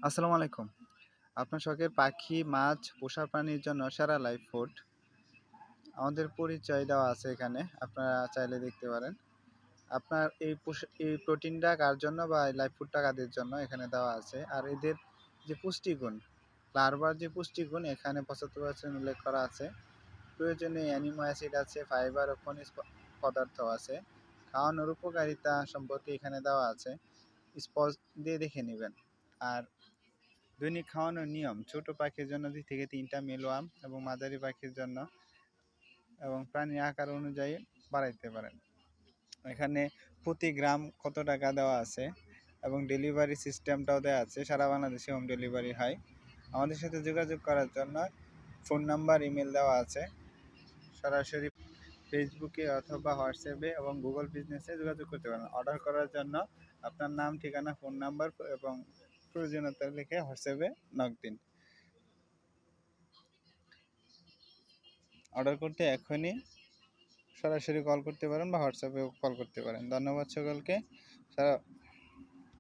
আসসালামু আলাইকুম। আপনার শখের পাখি, মাছ, পোষা প্রাণীর জন্য সেরা লাইফ ফুড আমাদের পরিচয় দেওয়া আছে এখানে। আপনারা চাইলে দেখতে পারেন। আপনার এই প্রোটিনটা কার জন্য বা এই লাইফ ফুডটা কাদের জন্য এখানে দেওয়া আছে। আর এদের যে পুষ্টিগুণ, লার্ভার যে পুষ্টিগুণ এখানে ৭৫% উল্লেখ করা আছে। প্রয়োজনীয় অ্যামিনো অ্যাসিড আছে, ফাইবার ও খনিজ পদার্থ আছে। খাওয়ানোর উপকারিতা সম্পর্কে এখানে দেওয়া আছে। স্পজ দিয়ে দেখে নিবেন। আর দৈনিক খাওয়ানোর নিয়ম: ছোট পাখির জন্য ২ থেকে ৩টা মিলওয়ার্ম এবং মাঝারি পাখির জন্য এবং প্রাণীর আকার অনুযায়ী বাড়াইতে পারেন। এখানে প্রতি গ্রাম কত টাকা দেওয়া আছে এবং ডেলিভারি সিস্টেমটাও দেওয়া আছে। সারা বাংলাদেশে হোম ডেলিভারি হয়। আমাদের সাথে যোগাযোগ করার জন্য ফোন নাম্বার, ইমেল দেওয়া আছে। সরাসরি ফেসবুকে অথবা হোয়াটসঅ্যাপে এবং গুগল বিজনেসে যোগাযোগ করতে পারেন। অর্ডার করার জন্য আপনার নাম, ঠিকানা, ফোন নাম্বার এবং প্রয়োজনীয়তা লিখে হোয়াটসঅ্যাপে নক দিন। অর্ডার করতে এখনই সরাসরি কল করতে পারেন বা হোয়াটসঅ্যাপেও কল করতে পারেন। ধন্যবাদ সকলকে। সারা